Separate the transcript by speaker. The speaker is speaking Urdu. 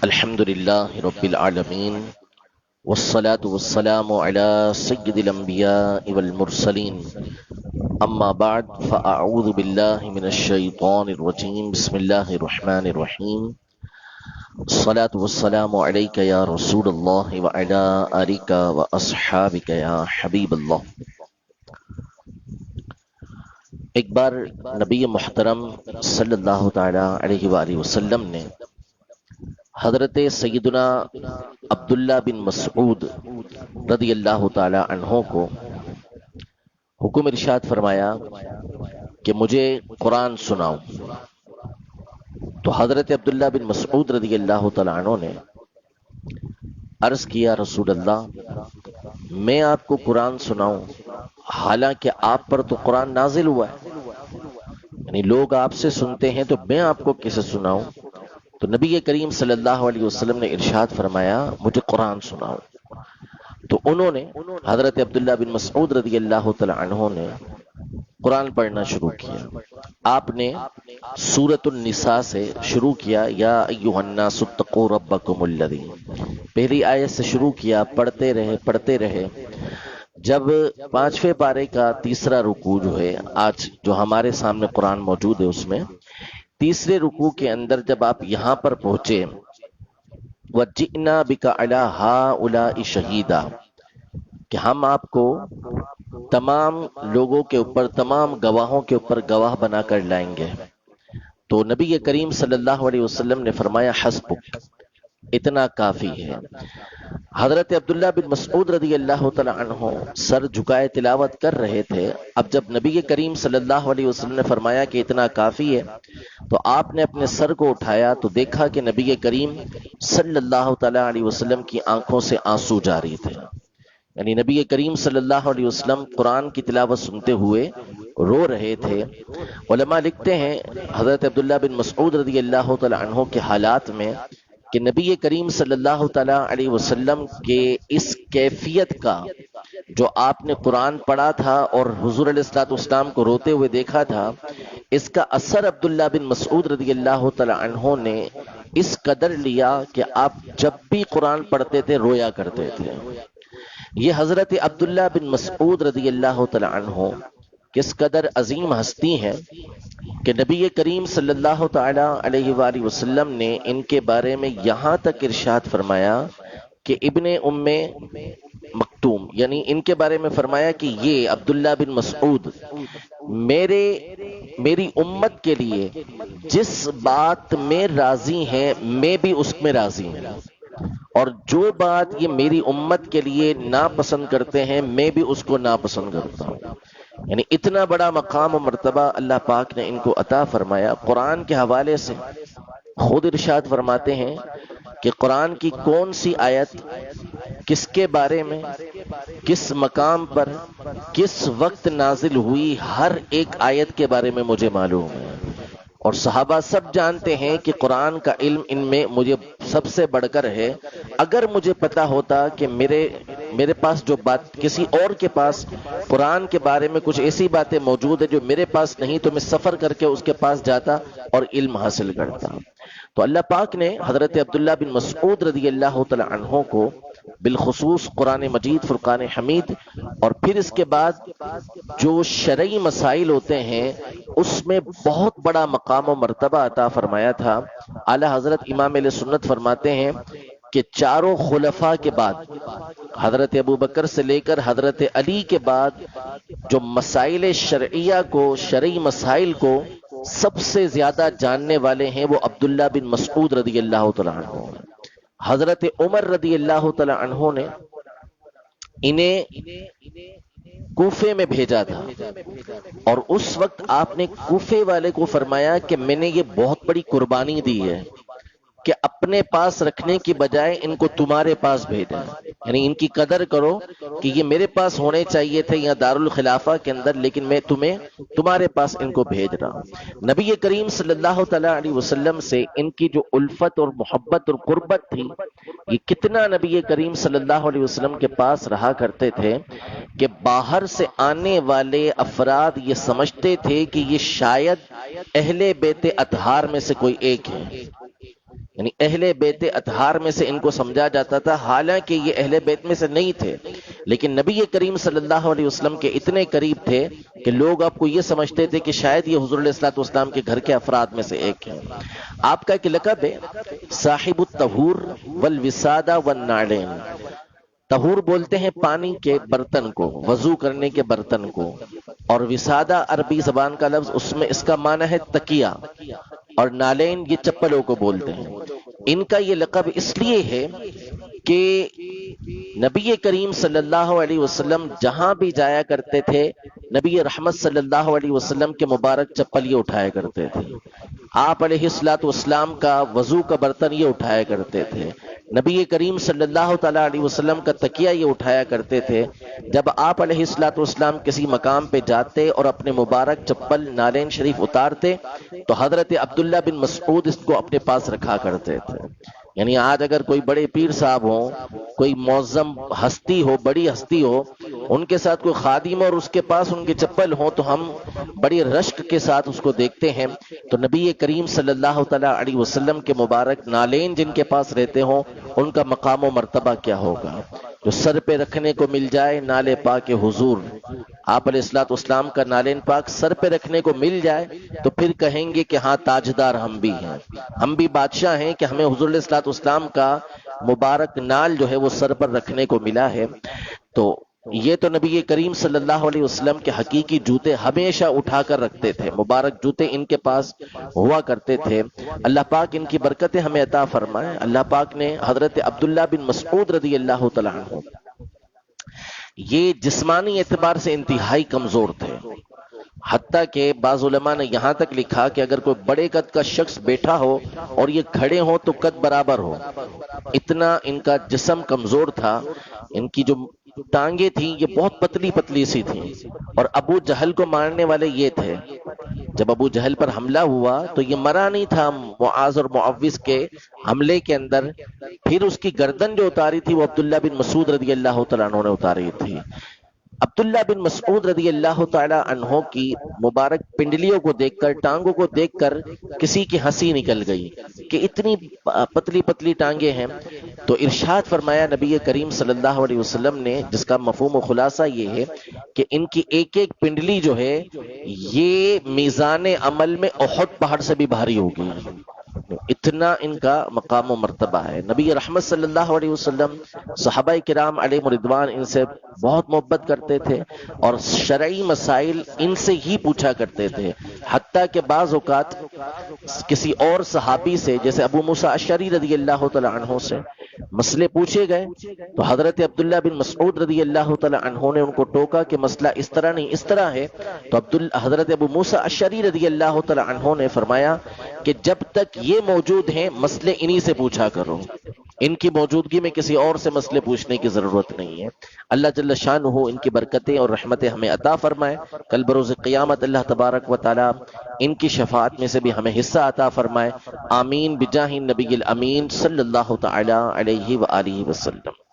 Speaker 1: الحمد لله رب العالمين والصلاة والسلام على سيد الأنبياء والمرسلين أما بعد فأعوذ بالله من الشيطان الرجيم بسم الله الرحمن الرحيم الصلاة والسلام عليك يا رسول الله وعلى آلك وأصحابك يا حبيب الله. ایک بار نبی محترم صلی اللہ تعالی علیہ وآلہ وسلم نے حضرت سیدنا عبداللہ بن مسعود رضی اللہ تعالی عنہ کو حکم ارشاد فرمایا کہ مجھے قرآن سناؤ. تو حضرت عبداللہ بن مسعود رضی اللہ تعالی عنہ نے عرض کیا رسول اللہ میں آپ کو قرآن سناؤں حالانکہ آپ پر تو قرآن نازل ہوا ہے، یعنی لوگ آپ سے سنتے ہیں تو میں آپ کو کیسے سناؤں؟ تو نبی کریم صلی اللہ علیہ وسلم نے ارشاد فرمایا مجھے قرآن سناؤ. تو انہوں نے حضرت عبداللہ بن مسعود رضی اللہ تعالی عنہ نے قرآن پڑھنا شروع کیا. آپ نے سورۃ النساء سے شروع کیا، یا ایھا الناس اتقوا ربکم الذی، پہلی آیت سے شروع کیا، پڑھتے رہے. جب پانچویں پارے کا تیسرا رکوع جو ہے آج جو ہمارے سامنے قرآن موجود ہے، اس میں تیسرے رکوع کے اندر جب آپ یہاں پر پہنچے وَجِئْنَا بِكَ عَلَىٰ هَٰؤُلَاءِ شَهِيدًا، کہ ہم آپ کو تمام لوگوں کے اوپر، تمام گواہوں کے اوپر گواہ بنا کر لائیں گے. تو نبی کریم صلی اللہ علیہ وسلم نے فرمایا حسبک، اتنا کافی ہے. حضرت عبداللہ بن مسعود رضی اللہ تعالی عنہ سر جھکائے تلاوت کر رہے تھے. اب جب نبی کریم صلی اللہ علیہ وسلم نے فرمایا کہ اتنا کافی ہے، تو آپ نے اپنے سر کو اٹھایا تو دیکھا کہ نبی کریم صلی اللہ تعالی علیہ وسلم کی آنکھوں سے آنسو جاری تھے. یعنی نبی کریم صلی اللہ علیہ وسلم قرآن کی تلاوت سنتے ہوئے رو رہے تھے. علماء لکھتے ہیں حضرت عبداللہ بن مسعود رضی اللہ تعالی عنہ کے حالات میں کہ نبی کریم صلی اللہ تعالی علیہ وسلم کے اس کیفیت کا جو آپ نے قرآن پڑھا تھا اور حضور علیہ الصلوۃ والسلام کو روتے ہوئے دیکھا تھا، اس کا اثر عبداللہ بن مسعود رضی اللہ تعالی عنہ نے اس قدر لیا کہ آپ جب بھی قرآن پڑھتے تھے رویا کرتے تھے. یہ حضرت عبداللہ بن مسعود رضی اللہ تعالی عنہ کس قدر عظیم ہستی ہیں کہ نبی کریم صلی اللہ تعالی علیہ وآلہ وسلم نے ان کے بارے میں یہاں تک ارشاد فرمایا کہ ابن ام مکتوم، یعنی ان کے بارے میں فرمایا کہ یہ عبداللہ بن مسعود میری امت کے لیے جس بات میں راضی ہیں میں بھی اس میں راضی ہوں، اور جو بات یہ میری امت کے لیے ناپسند کرتے ہیں میں بھی اس کو ناپسند کرتا ہوں. یعنی اتنا بڑا مقام و مرتبہ اللہ پاک نے ان کو عطا فرمایا. قرآن کے حوالے سے خود ارشاد فرماتے ہیں کہ قرآن کی کون سی آیت کس کے بارے میں، کس مقام پر، کس وقت نازل ہوئی، ہر ایک آیت کے بارے میں مجھے معلوم ہے. اور صحابہ سب جانتے ہیں کہ قرآن کا علم ان میں مجھے سب سے بڑھ کر ہے. اگر مجھے پتا ہوتا کہ میرے پاس جو بات کسی اور کے پاس قرآن کے بارے میں کچھ ایسی باتیں موجود ہیں جو میرے پاس نہیں، تو میں سفر کر کے اس کے پاس جاتا اور علم حاصل کرتا. تو اللہ پاک نے حضرت عبداللہ بن مسعود رضی اللہ تعالی عنہ کو بالخصوص قرآن مجید، فرقان حمید، اور پھر اس کے بعد جو شرعی مسائل ہوتے ہیں اس میں بہت بڑا مقام و مرتبہ عطا فرمایا تھا. اعلی حضرت امام اہل سنت فرماتے ہیں کہ چاروں خلفاء کے بعد حضرت ابوبکر سے لے کر حضرت علی کے بعد جو مسائل شرعیہ کو، شرعی مسائل کو سب سے زیادہ جاننے والے ہیں وہ عبداللہ بن مسعود رضی اللہ تعالی عنہ. حضرت عمر رضی اللہ تعالی عنہ نے انہیں کوفے میں بھیجا تھا، اور اس وقت آپ نے کوفے والے کو فرمایا کہ میں نے یہ بہت بڑی قربانی دی ہے کہ اپنے پاس رکھنے کی بجائے ان کو تمہارے پاس بھیجا، یعنی ان کی قدر کرو کہ یہ میرے پاس ہونے چاہیے تھے یا دارالخلافہ کے اندر، لیکن میں تمہارے پاس ان کو بھیج رہا ہوں. نبی کریم صلی اللہ تعالی علیہ وسلم سے ان کی جو الفت اور محبت اور قربت تھی، یہ کتنا نبی کریم صلی اللہ علیہ وسلم کے پاس رہا کرتے تھے کہ باہر سے آنے والے افراد یہ سمجھتے تھے کہ یہ شاید اہل بیت اطہار میں سے کوئی ایک ہے. یعنی اہل بیت اطہار میں سے ان کو سمجھا جاتا تھا، حالانکہ یہ اہل بیت میں سے نہیں تھے، لیکن نبی کریم صلی اللہ علیہ وسلم کے اتنے قریب تھے کہ لوگ آپ کو یہ سمجھتے تھے کہ شاید یہ حضور علیہ الصلوۃ والسلام کے گھر کے افراد میں سے ایک ہیں۔ آپ کا ایک لقب ہے صاحب الطہور والوسادہ والنعلین۔ طہور بولتے ہیں پانی کے برتن کو، وضو کرنے کے برتن کو، اور وسادہ عربی زبان کا لفظ، اس میں اس کا معنی ہے تکیہ، اور نالین یہ چپلوں کو بولتے ہیں۔ ان کا یہ لقب اس لیے ہے کہ نبی کریم صلی اللہ علیہ وسلم جہاں بھی جایا کرتے تھے، نبی رحمت صلی اللہ علیہ وسلم کے مبارک چپل یہ اٹھایا کرتے تھے۔ آپ علیہ الصلوۃ والسلام کا وضو کا برتن یہ اٹھایا کرتے تھے، نبی کریم صلی اللہ تعالی علیہ وسلم کا تکیہ یہ اٹھایا کرتے تھے۔ جب آپ علیہ الصلوۃ والسلام کسی مقام پہ جاتے اور اپنے مبارک چپل نالین شریف اتارتے تو حضرت عبداللہ بن مسعود اس کو اپنے پاس رکھا کرتے تھے۔ یعنی آج اگر کوئی بڑے پیر صاحب ہوں، کوئی معظم ہستی ہو، بڑی ہستی ہو، ان کے ساتھ کوئی خادم اور اس کے پاس ان کے چپل ہوں تو ہم بڑی رشک کے ساتھ اس کو دیکھتے ہیں۔ تو نبی کریم صلی اللہ تعالی علیہ وسلم کے مبارک نالین جن کے پاس رہتے ہوں، ان کا مقام و مرتبہ کیا ہوگا؟ جو سر پہ رکھنے کو مل جائے نالے پاک حضور، آپ علیہ الصلوۃ والسلام کا نالین پاک سر پہ رکھنے کو مل جائے تو پھر کہیں گے کہ ہاں تاجدار ہم بھی ہیں، ہم بھی بادشاہ ہیں کہ ہمیں حضور علیہ الصلوۃ والسلام کا مبارک نال جو ہے وہ سر پر رکھنے کو ملا ہے۔ تو یہ تو نبی کریم صلی اللہ علیہ وسلم کے حقیقی جوتے ہمیشہ اٹھا کر رکھتے تھے، مبارک جوتے ان کے پاس ہوا کرتے تھے۔ اللہ پاک ان کی برکتیں ہمیں عطا فرمائے۔ اللہ پاک نے حضرت عبداللہ بن مسعود رضی اللہ تعالیٰ عنہ، یہ جسمانی اعتبار سے انتہائی کمزور تھے، حتیٰ کہ بعض علماء نے یہاں تک لکھا کہ اگر کوئی بڑے قد کا شخص بیٹھا ہو اور یہ کھڑے ہو تو قد برابر ہو، اتنا ان کا جسم کمزور تھا۔ ان کی جو ٹانگیں تھیں یہ بہت پتلی پتلی سی تھیں، اور ابو جہل کو مارنے والے یہ تھے۔ جب ابو جہل پر حملہ ہوا تو یہ مرا نہیں تھا معاذ اور معوذ کے حملے کے اندر، پھر اس کی گردن جو اتاری تھی وہ عبداللہ بن مسعود رضی اللہ تعالیٰ عنہ نے اتاری تھی۔ عبداللہ بن مسعود رضی اللہ تعالی عنہ کی مبارک پنڈلیوں کو دیکھ کر، ٹانگوں کو دیکھ کر کسی کی ہنسی نکل گئی کہ اتنی پتلی پتلی ٹانگیں ہیں۔ تو ارشاد فرمایا نبی کریم صلی اللہ علیہ وسلم نے، جس کا مفہوم و خلاصہ یہ ہے کہ ان کی ایک ایک پنڈلی جو ہے یہ میزان عمل میں احد پہاڑ سے بھی بھاری ہوگی، اتنا ان کا مقام و مرتبہ ہے۔ نبی رحمت صلی اللہ علیہ وسلم، صحابہ کرام علیہ رضوان ان سے بہت محبت کرتے تھے اور شرعی مسائل ان سے ہی پوچھا کرتے تھے، حتیٰ کہ بعض اوقات کسی اور صحابی سے، جیسے ابو موسیٰ اشعری رضی اللہ تعالی عنہ سے مسئلے پوچھے گئے تو حضرت عبداللہ بن مسعود رضی اللہ تعالی عنہ نے ان کو ٹوکا کہ مسئلہ اس طرح نہیں اس طرح ہے، تو حضرت ابو موسیٰ اشعری رضی اللہ تعالی عنہ نے فرمایا کہ جب تک یہ موجود ہیں مسئلے انہی سے پوچھا کرو، ان کی موجودگی میں کسی اور سے مسئلے پوچھنے کی ضرورت نہیں ہے۔ اللہ جل شانہ ان کی برکتیں اور رحمتیں ہمیں عطا فرمائے۔ کل بروز قیامت اللہ تبارک و تعالی ان کی شفاعت میں سے بھی ہمیں حصہ عطا فرمائے۔ آمین بجاہ النبی الامین صلی اللہ تعالی علیہ وآلہ وسلم۔